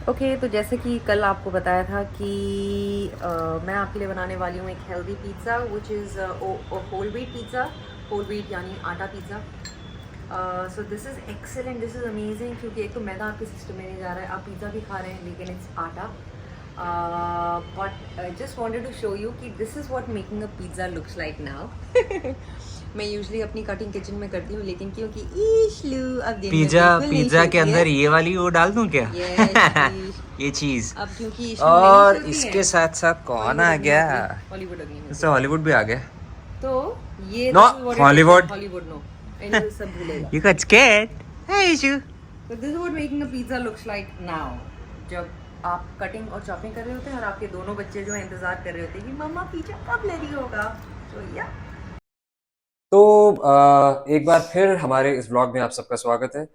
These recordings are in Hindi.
ओके तो जैसे कि कल आपको बताया था कि मैं आपके लिए बनाने वाली हूँ एक healthy pizza which is whole wheat pizza. Whole wheat यानी आटा pizza. So this is excellent, this is amazing, क्योंकि एक तो मैदा आपके सिस्टम में नहीं जा रहा है, आप पिज़्ज़ा भी खा रहे हैं लेकिन it's atta. But I just wanted to show you कि this is what making a pizza looks like now. मैं यूजुअली अपनी कटिंग किचन में करती हूँ, लेकिन क्योंकि ईशलू अब दिन में पिज्जा बिल्कुल नहीं पिज्जा के सोती है। अंदर ये वाली वो डाल दूं क्या? यस। ये चीज। अब क्योंकि ईशलू नहीं और सोती है। इसके साथ साथ कौन हॉलीवुड आ अग्नि गया? होती है, हॉलीवुड अग्नि इससे होती है। हॉलीवुड भी आ गया। तो ये no, this is what it looks like. Hollywood. Hollywood no, anyway सब भूलेगा। You got scared. Hey Ishu. तो this is what making a pizza looks like now. जब आप कटिंग और चॉपिंग कर रहे होते हैं और आपके दोनों बच्चे जो है इंतजार कर रहे होते हैं कि मम्मा पिज्जा कब रेडी होगा। तो या तो एक बार फिर हमारे इस व्लॉग में आप सबका स्वागत है।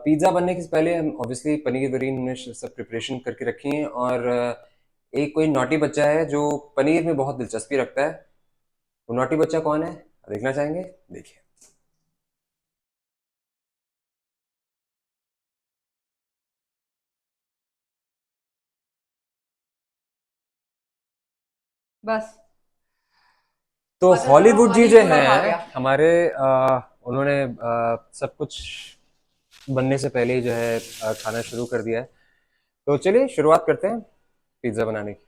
पिज्ज़ा बनने के पहले हम ऑब्वियसली पनीर वरीन में सब प्रिपरेशन करके रखी हैं, और एक कोई नॉटी बच्चा है जो पनीर में बहुत दिलचस्पी रखता है। वो नॉटी बच्चा कौन है देखना चाहेंगे? देखिए। बस तो आता चलो, हॉलीवुड जी अभी जो पूरा हैं खा गया। हमारे, उन्होंने सब कुछ बनने से पहले ही जो है खाना शुरू कर दिया है। तो चलिए शुरुआत करते हैं पिज्ज़ा बनाने की।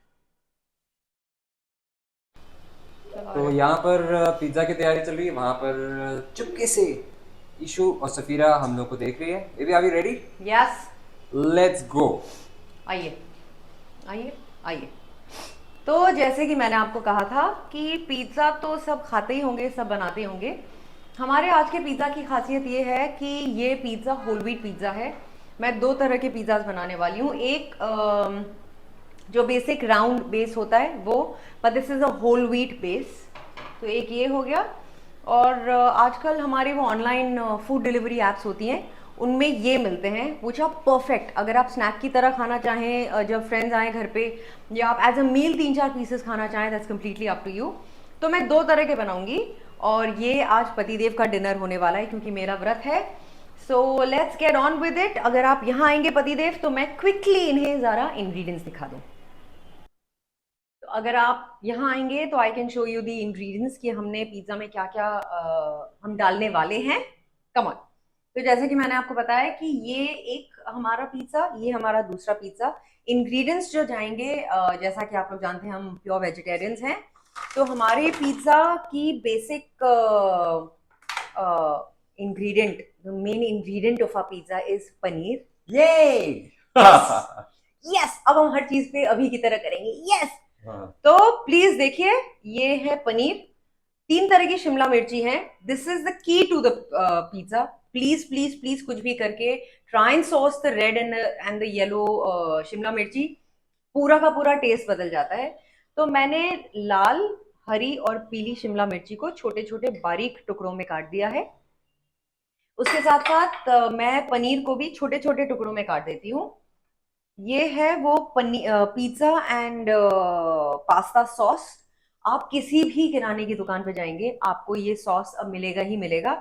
चलो आ तो जाओ। यहाँ पर पिज्ज़ा की तैयारी चल रही है, वहाँ पर चुपके से ईशु और सफीरा हम लोग को देख रही है। Baby are we ready? Yes. Let's go. आइए आइए आइए। तो जैसे कि मैंने आपको कहा था कि पिज़्ज़ा तो सब खाते ही होंगे, सब बनाते होंगे। हमारे आज के पिज़्ज़ा की खासियत ये है कि ये पिज़्ज़ा होल व्हीट पिज़्ज़ा है। मैं दो तरह के पिज़्ज़ाज बनाने वाली हूँ। एक जो बेसिक राउंड बेस होता है वो, पर this is a whole wheat base. तो एक ये हो गया। और आजकल हमारे वो ऑनलाइन फूड डिलीवरी एप्स होती हैं, उनमें ये मिलते हैं विच आर परफेक्ट। अगर आप स्नैक की तरह खाना चाहें, जब फ्रेंड्स आए घर पे, या आप एज अ मील 3-4 पीसेस खाना चाहें, that's completely up to you. तो मैं दो तरह के बनाऊंगी, और ये आज पतिदेव का डिनर होने वाला है क्योंकि मेरा व्रत है। So let's get on with it. अगर आप यहाँ आएंगे पतिदेव, तो मैं क्विकली इन्हें ज़रा इंग्रेडिएंट्स दिखा दूँ। तो अगर आप यहाँ आएंगे तो I can show you the ingredients कि हमने पिज्ज़ा में क्या क्या हम डालने वाले हैं। Come on. तो जैसे कि मैंने आपको बताया कि ये एक हमारा पिज्ज़ा, ये हमारा दूसरा पिज्ज़ा। इंग्रेडिएंट्स जो जाएंगे, जैसा कि आप लोग जानते हैं हम प्योर वेजिटेरियंस हैं। तो हमारे पिज्ज़ा की basic ingredient, the main ingredient of our pizza is paneer. ये यस यस, अब हम हर चीज पे अभी की तरह करेंगे। यस। हाँ। तो प्लीज देखिए, ये है पनीर। 3 तरह की शिमला मिर्ची है। This is the key to the pizza. Please please please कुछ भी करके try and sauce the red and the yellow Shimla मिर्ची। पूरा का पूरा टेस्ट बदल जाता है। तो मैंने लाल, हरी और पीली शिमला मिर्ची को छोटे छोटे बारीक टुकड़ों में काट दिया है। उसके साथ साथ मैं पनीर को भी छोटे छोटे टुकड़ों में काट देती हूँ। ये है वो पिज्जा एंड पास्ता सॉस। आप किसी भी किराने की दुकान पे जाएंगे, आपको ये सॉस अब मिलेगा ही मिलेगा।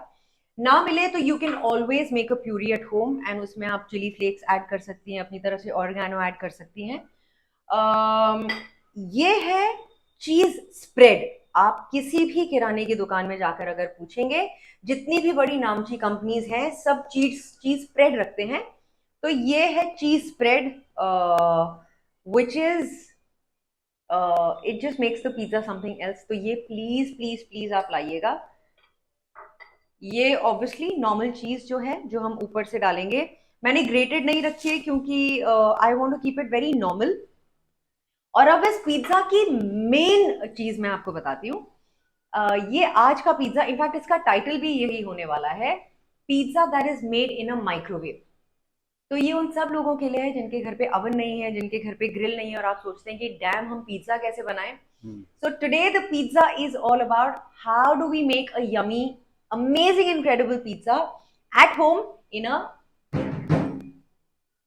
ना मिले तो you can always make a puree at home, and उसमें आप चिली फ्लेक्स ऐड कर सकती हैं, अपनी तरफ से ऑर्गेनो ऐड कर सकती हैं। अम, ये है चीज स्प्रेड। आप किसी भी किराने की दुकान में जाकर अगर पूछेंगे, जितनी भी बड़ी नामची कंपनीज हैं सब चीज चीज स्प्रेड रखते हैं। तो ये है चीज spread, which is it just makes the pizza something else. तो ये प्लीज प्लीज प्लीज आप लाइएगा। ये ऑब्वियसली नॉर्मल चीज जो है, जो हम ऊपर से डालेंगे। मैंने ग्रेटेड नहीं रखी है क्योंकि I want to keep it very normal. और अब इस पिज्जा की मेन चीज मैं आपको बताती हूँ। ये आज का पिज्जा, इनफैक्ट इसका टाइटल भी यही होने वाला है, pizza that is made in a microwave. तो ये उन सब लोगों के लिए है जिनके घर पे अवन नहीं है, जिनके घर पे ग्रिल नहीं है, और आप सोचते हैं कि डैम हम पिज्जा कैसे बनाएं। So today the pizza is all about how do we make a yummy, amazing, incredible pizza at home in a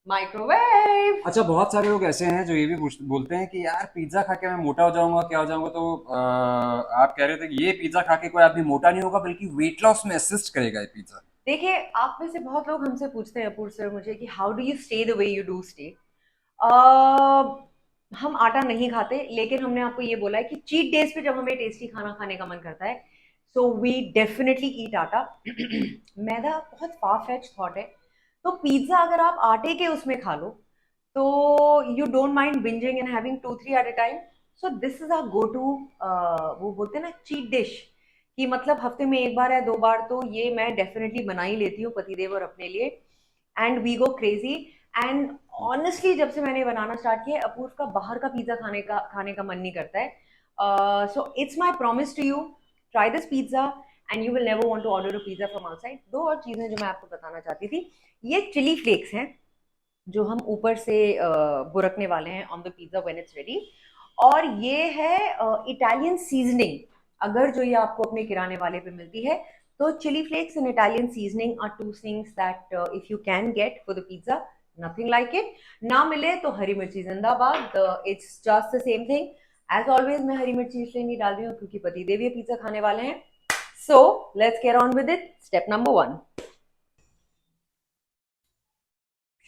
microwave. अच्छा, बहुत सारे लोग ऐसे हैं जो ये भी बोलते हैं कि यार पिज्जा खा के मैं मोटा हो जाऊंगा, क्या हो जाऊंगा। तो आप कह रहे थे कि ये पिज्जा खा के कोई आदमी मोटा नहीं होगा, बल्कि वेट लॉस में असिस्ट करेगा ये पिज्जा। देखिए, आप में से बहुत लोग हमसे पूछते हैं, अपूर सर, मुझे कि how do you stay the way you do stay. हम आटा नहीं खाते, लेकिन हमने आपको ये बोला है कि चीट डेज पे जब हमें टेस्टी खाना खाने का मन करता है, सो वी डेफिनेटली ईट आटा। मैदा बहुत फार फेच थॉट है। तो पिज्जा अगर आप आटे के उसमें खा लो, तो you don't mind binging and having 2-3 at a time. So this is our go to, वो बोलते हैं ना चीट डिश, कि मतलब हफ्ते में एक बार या दो बार तो ये मैं डेफिनेटली बना ही लेती हूँ पतिदेव और अपने लिए, and we go crazy. And honestly जब से मैंने बनाना स्टार्ट किया है, अपूर्व का बाहर का पिज्जा खाने का मन नहीं करता है। So it's my promise to you, try this pizza and you will never want to order a pizza from outside. दो और चीजें जो मैं आपको बताना चाहती थी, ये चिली फ्लेक्स हैं जो हम ऊपर से बुरकने वाले हैं on the pizza when it's ready. और ये है इटालियन सीजनिंग, अगर जो ये आपको अपने किराने वाले पे मिलती है। तो chilli flakes and Italian seasoning are two things that if you can get for the pizza, nothing like it. ना मिले तो हरी मिर्ची जिंदाबाद, it's just the same thing. As always मैं हरी मिर्ची इसलिए नहीं डाल रही हूँ क्योंकि पतिदेव ये पिज्जा खाने वाले हैं। So let's get on with it. Step number 1,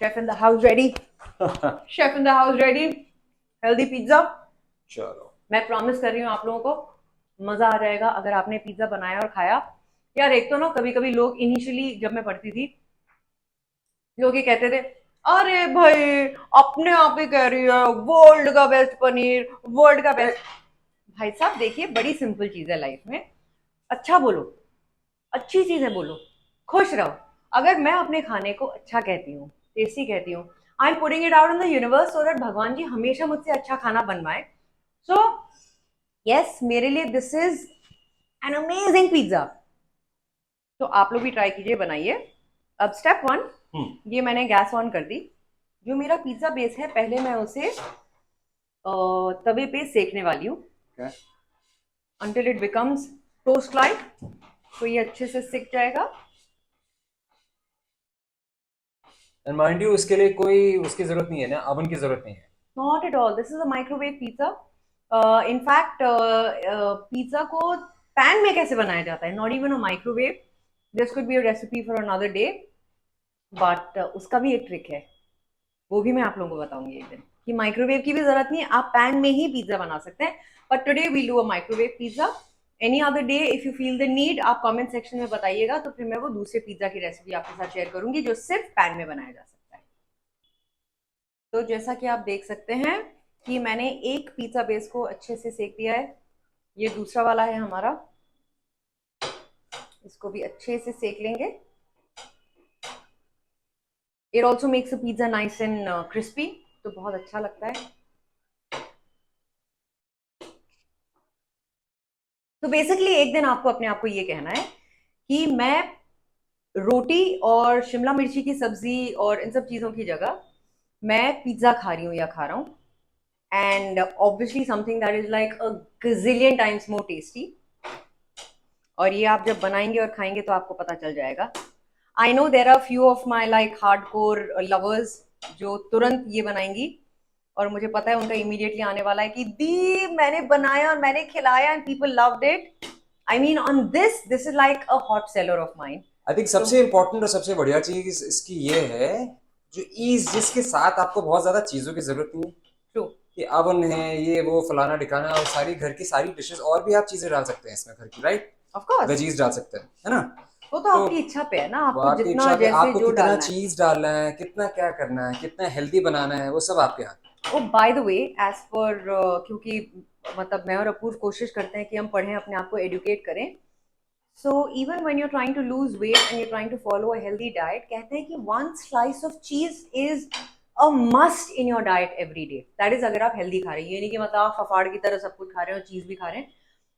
chef in the house ready, chef in the house ready, healthy pizza. चलो। मैं प्रॉमिस कर रही हूँ आप लोगों को मजा आ जाएगा अगर आपने पिज्जा बनाया और खाया। यार एक तो ना कभी कभी लोग, इनिशियली जब मैं पढ़ती थी, लोग ये कहते थे, अरे भाई अपने आप ही कह रही है वर्ल्ड का बेस्ट पनीर, वर्ल्ड का बेस्ट। भाई साहब देखिए, बड़ी सिंपल चीज है लाइफ में। अच्छा बोलो, अच्छी चीजें बोलो, खुश रहो। अगर मैं अपने खाने को अच्छा कहती हूँ, टेस्टी कहती हूँ, I am putting it out in the universe so that भगवान जी हमेशा मुझसे अच्छा खाना बनवाए। सो यस, मेरे लिए this is an amazing pizza. तो आप लोग भी ट्राई कीजिए, बनाइए। अब स्टेप 1, ये मैंने गैस ऑन कर दी। जो मेरा पिज्जा बेस है, पहले मैं उसे तवे पे सेकने वाली हूँ until it becomes toast like। तो ये अच्छे से सिक जाएगा। एंड माइंड यू, इसके लिए कोई उसकी जरूरत नहीं है ना, अवन की जरूरत नहीं है। Not at all. This is a microwave pizza. In fact, pizza को पैन में कैसे बनाया जाता है, not even a microwave. This could be a recipe for another day, but उसका भी एक ट्रिक है, वो भी मैं आप लोगों को बताऊंगी एक दिन, कि माइक्रोवेव की भी जरूरत नहीं है, आप पैन में ही पिज्जा बना सकते हैं। But today we do a microwave pizza. Any other day if you feel the need, आप कमेंट सेक्शन में बताइएगा, तो फिर मैं वो दूसरे पिज्जा की रेसिपी आपके साथ शेयर करूंगी जो सिर्फ पैन में बनाया जा सकता है। तो जैसा कि आप देख सकते हैं कि मैंने एक पिज्जा बेस को अच्छे से सेक दिया है। ये दूसरा वाला है हमारा, इसको भी अच्छे से सेक लेंगे। It also makes a pizza nice and crispy, तो बहुत अच्छा लगता है। तो बेसिकली एक दिन आपको अपने आप को ये कहना है कि मैं रोटी और शिमला मिर्ची की सब्जी और इन सब चीजों की जगह मैं पिज्जा खा रही हूँ या खा रहा हूँ। And obviously something that is like a gazillion times more tasty. और ये आप जब बनाएंगे और खाएंगे तो आपको पता चल जाएगा। I know there are few of my like hard core lovers जो तुरंत ये बनाएंगी, और मुझे पता है उनका इमीडिएटली आने वाला है कि दी मैंने बनाया और मैंने खिलाया and people loved it. I mean on this is like a hot seller of mine. I think सबसे इम्पोर्टेंट और सबसे बढ़िया चीज इसकी ये है, जो ईज जिसके साथ आपको बहुत ज्यादा चीजों की जरूरत नहीं है, ट्रू, कि अवन है, ये वो फलाना ठिकाना, और सारी घर की सारी डिशेस और भी आप चीजें डाल सकते हैं इसमें घर की, राइट? Of course. वेजीज डाल सकते हैं, है ना? वो तो तो आपकी इच्छा पे है ना, वो आपको आपकी जितना इच्छा पे, जैसे आपको जो कितना डालना है। चीज डालना है, कितना क्या करना है, कितना हेल्दी बनाना है, वो सब आपके हाथ। Oh by the way, edge पर क्योंकि मतलब मैं और अपूर्व कोशिश करते हैं कि हम पढ़ें, अपने आप को एडुकेट करें। So even when you are trying to lose weight and you trying to follow a healthy diet, कहते हैं कि one slice of cheese is a must in your diet every day. That is अगर आप हेल्दी खा रहे हैं, ये नहीं कि मतलब आप फफाड़ की तरह सब कुछ खा रहे हैं और चीज भी खा रहे हैं।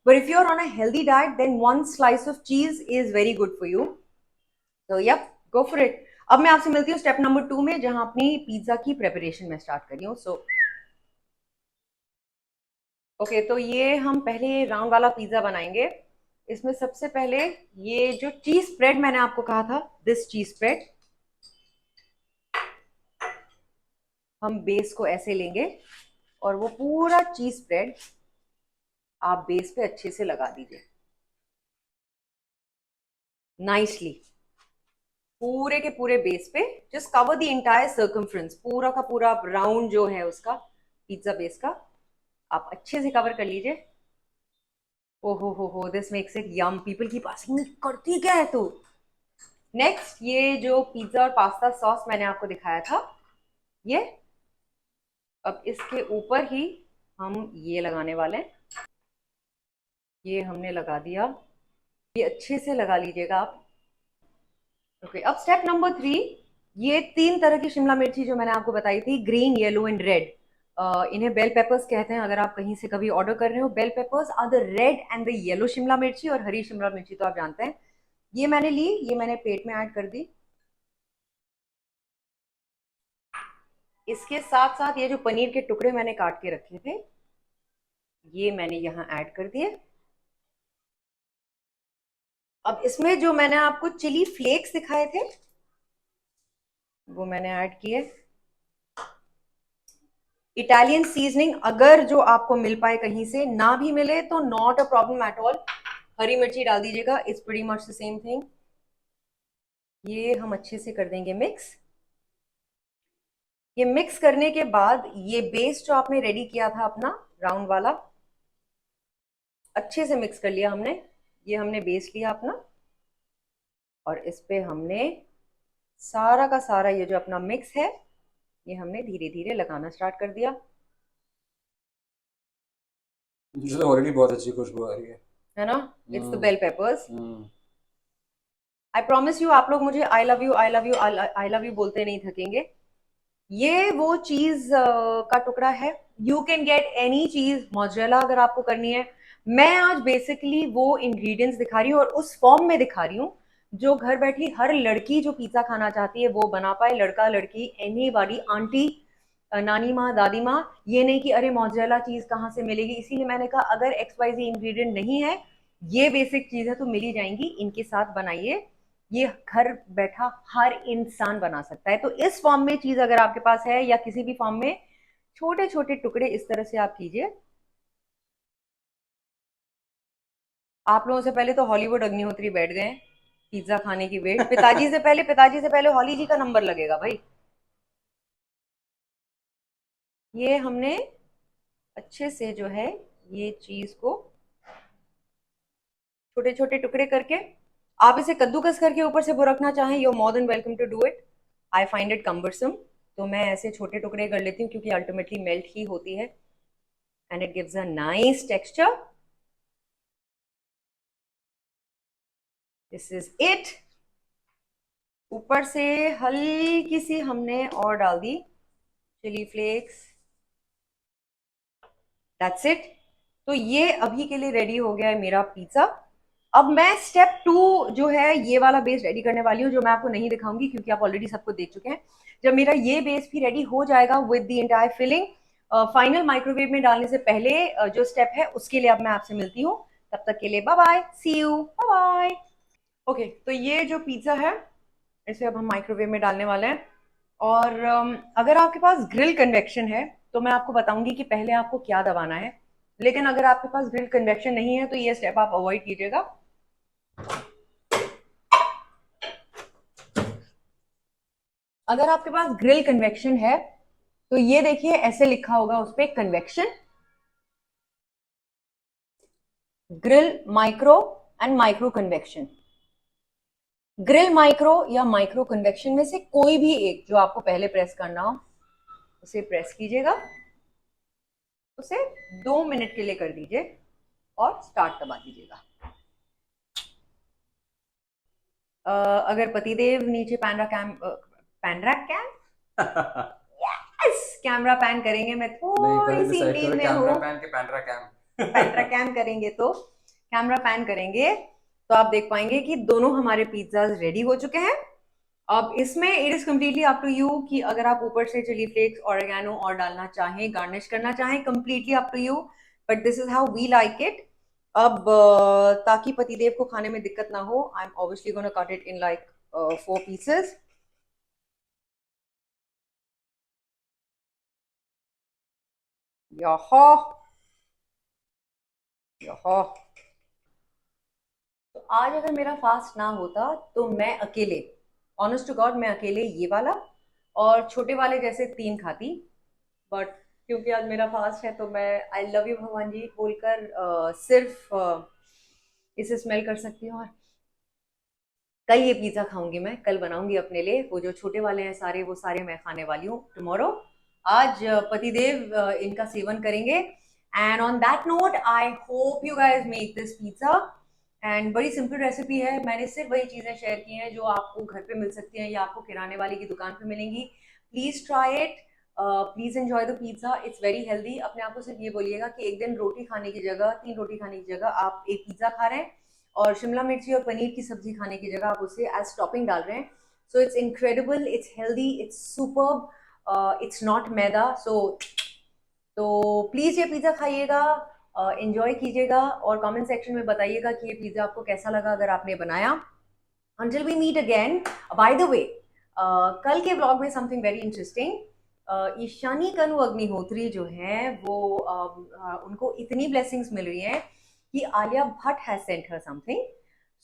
But if you are on a healthy diet then one slice of cheese is very good for you. तो यप, गो फॉर इट। अब मैं आपसे मिलती हूँ स्टेप नंबर 2 में, जहां अपनी पिज्जा की प्रेपरेशन में स्टार्ट कर रही हूँ। सो ओके, तो ये हम पहले राउंड वाला पिज्जा बनाएंगे। इसमें सबसे पहले ये जो चीज स्प्रेड मैंने आपको कहा था, दिस चीज स्प्रेड, हम बेस को ऐसे लेंगे और वो पूरा चीज स्प्रेड आप बेस पे अच्छे से लगा दीजिए नाइसली। पूरे के पूरे बेस पे, just cover the entire circumference, पूरा का पूरा राउंड जो है उसका पिज्जा बेस का आप अच्छे से कवर कर लीजिए। ओहो हो, this makes it yum, people keep asking करती क्या है तू। नेक्स्ट, ये जो पिज्जा और पास्ता सॉस मैंने आपको दिखाया था, ये अब इसके ऊपर ही हम ये लगाने वाले हैं। ये हमने लगा दिया, ये अच्छे से लगा लीजिएगा आप। ओके, अब स्टेप नंबर 3, ये 3 तरह की शिमला मिर्ची जो मैंने आपको बताई थी, ग्रीन, येलो एंड रेड, इन्हें बेल पेपर्स कहते हैं। अगर आप कहीं से कभी ऑर्डर कर रहे हो, bell peppers are the red and the yellow Shimla मिर्ची, और हरी शिमला मिर्ची तो आप जानते हैं। ये मैंने ली, ये मैंने प्लेट में ऐड कर दी। इसके साथ साथ ये जो पनीर के टुकड़े मैंने काट के रखे थे, ये मैंने यहाँ ऐड कर दिए। अब इसमें जो मैंने आपको चिली फ्लेक्स दिखाए थे, वो मैंने ऐड किए। इटालियन सीजनिंग अगर जो आपको मिल पाए, कहीं से ना भी मिले तो not a problem at all, हरी मिर्ची डाल दीजिएगा, it's pretty much the same thing. ये हम अच्छे से कर देंगे मिक्स। ये मिक्स करने के बाद ये बेस जो आपने रेडी किया था अपना राउंड वाला, अच्छे से मिक्स कर लिया हमने। ये हमने बेस लिया अपना, और इस पे हमने सारा का सारा ये जो अपना मिक्स है, ये हमने धीरे धीरे लगाना स्टार्ट कर दिया। मुझे तो ऑलरेडी बहुत अच्छी खुशबू आ रही है ना, इट्स द है। Bell peppers. I promise you, आप लोग मुझे I love you, I love you, I love you बोलते नहीं थकेंगे। ये वो चीज का टुकड़ा है। You can get any cheese, mozzarella अगर आपको करनी है। मैं आज बेसिकली वो इंग्रेडिएंट्स दिखा रही हूँ, और उस फॉर्म में दिखा रही हूँ जो घर बैठी हर लड़की जो पिज्जा खाना चाहती है वो बना पाए, लड़का लड़की एनी बॉडी, आंटी, नानी माँ, दादी माँ। ये नहीं कि अरे मोज़रेला चीज कहाँ से मिलेगी। इसीलिए मैंने कहा अगर XYZ इंग्रेडिएंट नहीं है, ये बेसिक चीज है तो मिल ही जाएंगी, इनके साथ बनाइए। ये घर बैठा हर इंसान बना सकता है। तो इस फॉर्म में चीज अगर आपके पास है, या किसी भी फॉर्म में, छोटे छोटे टुकड़े इस तरह से आप कीजिए। आप लोगों से पहले तो हॉलीवुड अग्निहोत्री बैठ गए हैं पिज्जा खाने की वेट। पिताजी से पहले हॉली जी का नंबर लगेगा भाई। ये हमने अच्छे से जो है ये चीज को छोटे छोटे टुकड़े करके, आप इसे कद्दूकस करके ऊपर से बुरकना चाहें, you more than welcome to do it. I find it cumbersome, तो मैं ऐसे छोटे टुकड़े कर लेती हूँ क्योंकि अल्टीमेटली मेल्ट ही होती है, and it gives a nice texture. This is it. ऊपर से हल्की सी हमने और डाल दी चिली फ्लेक्स। That's it. तो ये अभी के लिए रेडी हो गया है मेरा पिज्जा। अब मैं स्टेप 2 जो है ये वाला बेस रेडी करने वाली हूँ, जो मैं आपको नहीं दिखाऊंगी क्योंकि आप ऑलरेडी सबको देख चुके हैं। जब मेरा ये बेस भी रेडी हो जाएगा with the entire filling, final microwave में डालने से पहले जो स्टेप है उसके लिए अब मैं आपसे मिलती हूँ। तब तक के लिए bye bye, see you, bye bye. Okay, तो ये जो पिज्जा है इसे अब हम माइक्रोवेव में डालने वाले हैं। और अगर आपके पास ग्रिल कन्वेक्शन है तो मैं आपको बताऊंगी कि पहले आपको क्या दबाना है। लेकिन अगर आपके पास ग्रिल कन्वेक्शन नहीं है तो ये स्टेप आप अवॉइड कीजिएगा। अगर आपके पास ग्रिल कन्वेक्शन है तो ये देखिए ऐसे लिखा होगा उस पर, convection, grill micro and micro convection. Grill micro या माइक्रो कन्वेक्शन में से कोई भी एक जो आपको पहले प्रेस करना हो उसे प्रेस कीजिएगा, उसे 2 मिनट के लिए कर दीजिए और स्टार्ट दबा दीजिएगा। अगर पतिदेव नीचे पैनरा कैम यस कैमरा पैन करेंगे, मैं थोड़ी सी नींद में हूँ। पैंट्रा कैम करेंगे तो कैमरा पैन करेंगे तो आप देख पाएंगे कि दोनों हमारे पिज्जाज रेडी हो चुके हैं। अब इसमें it is completely up to you कि अगर आप ऊपर से चिली फ्लेक्स, ऑरिगेनो और डालना चाहें, गार्निश करना चाहें, completely up to you, but this is how we like it. अब ताकि पतिदेव को खाने में दिक्कत ना हो, I am obviously gonna cut it in like 4 pieces. यहो यहो, तो आज अगर मेरा फास्ट ना होता तो मैं अकेले ऑनेस्ट टू गॉड मैं अकेले ये वाला और छोटे वाले जैसे 3 खाती, बट क्योंकि आज मेरा फास्ट है तो मैं आई लव यू भगवान जी बोलकर सिर्फ इसे स्मेल कर सकती हूँ। और कल ये पिज्ज़ा खाऊंगी, मैं कल बनाऊंगी अपने लिए, वो जो छोटे वाले हैं सारे वो सारे मैं खाने वाली हूँ टुमारो। आज पतिदेव इनका सेवन करेंगे। And on that note I hope you guys make this pizza. And बड़ी सिंपल रेसिपी है, मैंने सिर्फ वही चीज़ें शेयर की हैं जो आपको घर पे मिल सकती हैं या आपको किराने वाले की दुकान पे मिलेंगी। Please try it, please enjoy the pizza, it's very healthy. अपने आप को सिर्फ ये बोलिएगा कि एक दिन रोटी खाने की जगह, 3 रोटी खाने की जगह आप एक पिज़्ज़ा खा रहे हैं और शिमला मिर्ची और पनीर की सब्जी खाने की जगह आप उसे एज टॉपिंग डाल रहे हैं। So it's incredible, it's healthy, it's superb, it's not maida. तो प्लीज़ ये पिज़्ज़ा खाइएगा, एंजॉय कीजिएगा और कमेंट सेक्शन में बताइएगा कि ये पिज़्ज़ा आपको कैसा लगा अगर आपने बनाया। Until we meet again, by the way, कल के व्लॉग में समथिंग वेरी इंटरेस्टिंग, ईशानी कनु अग्निहोत्री जो हैं वो उनको इतनी ब्लेसिंग्स मिल रही हैं कि Alia Bhatt has sent her something.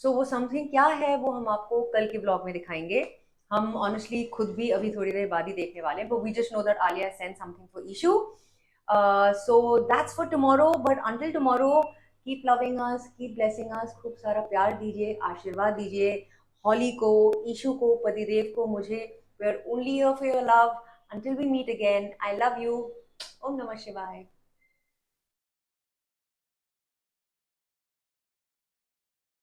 So वो समथिंग क्या है वो हम आपको कल के व्लॉग में दिखाएंगे। हम ऑनेस्टली खुद भी अभी थोड़ी देर बाद ही देखने वाले हैं, but we just know that Alia sent something for Ishu. So that's for tomorrow, but until tomorrow keep loving us, keep blessing us, खूब सारा प्यार दीजिए, आशीर्वाद दीजिए हॉली को, ईशु को, पतिदेव को, मुझे। We are only here for your love. Until we meet again, I love you. Om Namah Shivaya.